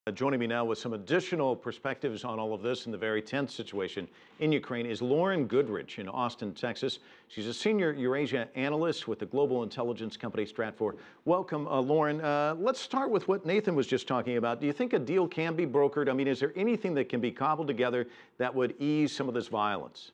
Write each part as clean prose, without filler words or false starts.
Joining me now with some additional perspectives on all of this and the very tense situation in Ukraine is Lauren Goodrich in Austin, Texas. She's a senior Eurasia analyst with the global intelligence company Stratfor. Welcome, Lauren. Let's start with what Nathan was just talking about. Do you think a deal can be brokered? I mean, is there anything that can be cobbled together that would ease some of this violence?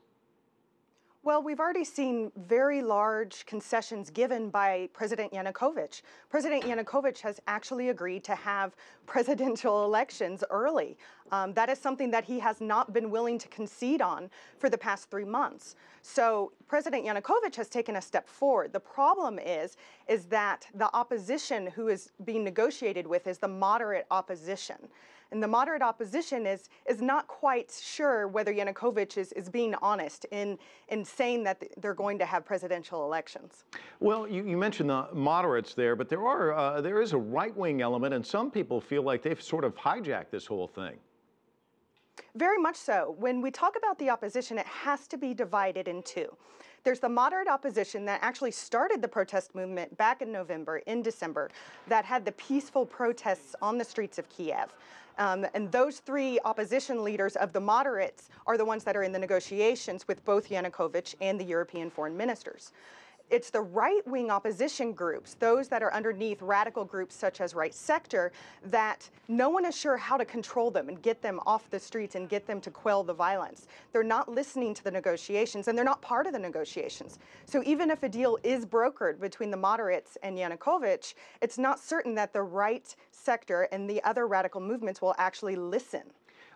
Well, we've already seen very large concessions given by President Yanukovych. President Yanukovych has actually agreed to have presidential elections early. That is something that he has not been willing to concede on for the past 3 months. So President Yanukovych has taken a step forward. The problem is that the opposition who is being negotiated with is the moderate opposition. And the moderate opposition is not quite sure whether Yanukovych is being honest in saying that they're going to have presidential elections. Well, you mentioned the moderates there, but there is a right-wing element, and some people feel like they've sort of hijacked this whole thing. Very much so. When we talk about the opposition, it has to be divided in two. There's the moderate opposition that actually started the protest movement back in November, in December, that had the peaceful protests on the streets of Kiev. And those three opposition leaders of the moderates are the ones that are in the negotiations with both Yanukovych and the European foreign ministers. It's the right-wing opposition groups, those that are underneath radical groups such as Right Sector, that no one is sure how to control them and get them off the streets and get them to quell the violence. They're not listening to the negotiations, and they're not part of the negotiations. So even if a deal is brokered between the moderates and Yanukovych, it's not certain that the Right Sector and the other radical movements will actually listen.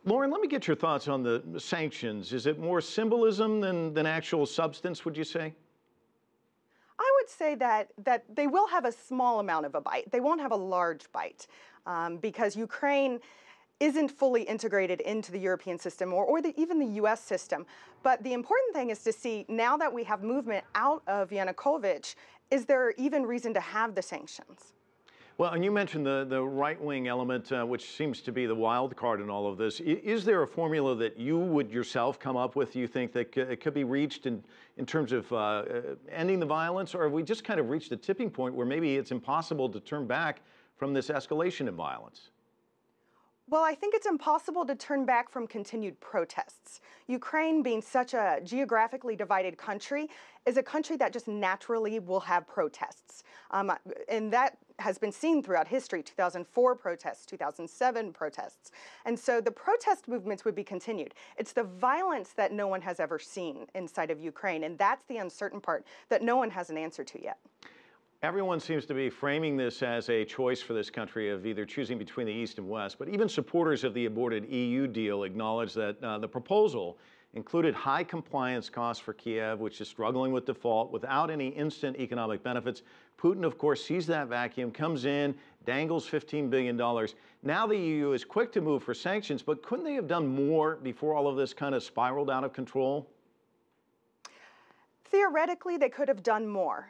Lauren, let me get your thoughts on the sanctions. Is it more symbolism than actual substance, would you say? I would say that they will have a small amount of a bite. They won't have a large bite because Ukraine isn't fully integrated into the European system or even the U.S. system. But the important thing is to see, now that we have movement out of Yanukovych, is there even reason to have the sanctions? Well, and you mentioned the right-wing element, which seems to be the wild card in all of this. Is there a formula that you would yourself come up with, you think, that could be reached in terms of ending the violence? Or have we just kind of reached a tipping point where maybe it's impossible to turn back from this escalation in violence? Well, I think it's impossible to turn back from continued protests. Ukraine, being such a geographically divided country, is a country that just naturally will have protests. And that has been seen throughout history, 2004 protests, 2007 protests. And so the protest movements would be continued. It's the violence that no one has ever seen inside of Ukraine, and that's the uncertain part that no one has an answer to yet. Everyone seems to be framing this as a choice for this country of either choosing between the East and West, but even supporters of the aborted EU deal acknowledge that the proposal included high compliance costs for Kiev, which is struggling with default without any instant economic benefits. Putin, of course, sees that vacuum, comes in, dangles $15 billion. Now the EU is quick to move for sanctions, but couldn't they have done more before all of this kind of spiraled out of control? Theoretically, they could have done more.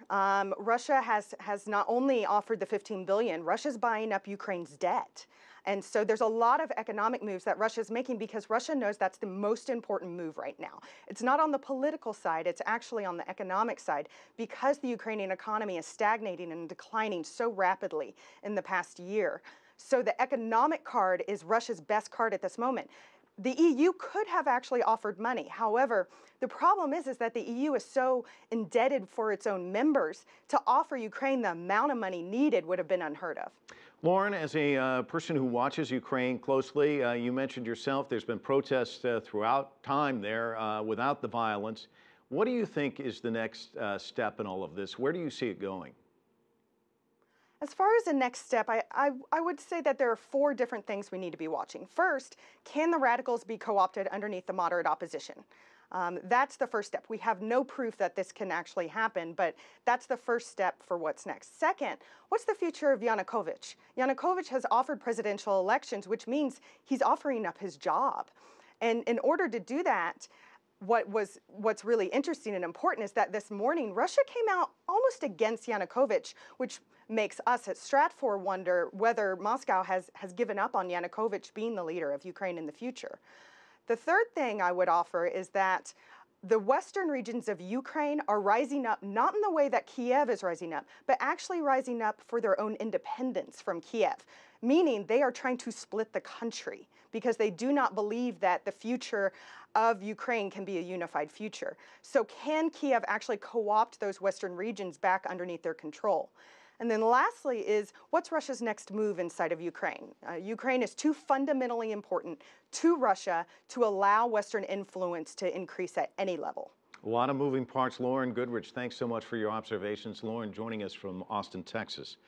Russia has not only offered the $15 billion, Russia's buying up Ukraine's debt. And so there's a lot of economic moves that Russia's making because Russia knows that's the most important move right now. It's not on the political side, it's actually on the economic side because the Ukrainian economy is stagnating and declining so rapidly in the past year. So the economic card is Russia's best card at this moment. The EU could have actually offered money. However, the problem is that the EU is so indebted for its own members. To offer Ukraine the amount of money needed would have been unheard of. Lauren, as a person who watches Ukraine closely, you mentioned yourself there's been protests throughout time there without the violence. What do you think is the next step in all of this? Where do you see it going? As far as the next step, I would say that there are 4 different things we need to be watching. First, can the radicals be co-opted underneath the moderate opposition? That's the first step. We have no proof that this can actually happen, but that's the first step for what's next. Second, what's the future of Yanukovych? Yanukovych has offered presidential elections, which means he's offering up his job. And in order to do that, what's really interesting and important is that this morning, Russia came out almost against Yanukovych, which makes us at Stratfor wonder whether Moscow has given up on Yanukovych being the leader of Ukraine in the future. The third thing I would offer is that The western regions of Ukraine are rising up, not in the way that Kiev is rising up, but actually rising up for their own independence from Kiev, meaning they are trying to split the country because they do not believe that the future of Ukraine can be a unified future. So can Kiev actually co-opt those western regions back underneath their control? And then lastly is, what's Russia's next move inside of Ukraine? Ukraine is too fundamentally important to Russia to allow Western influence to increase at any level. A lot of moving parts. Lauren Goodrich, thanks so much for your observations. Lauren joining us from Austin, Texas.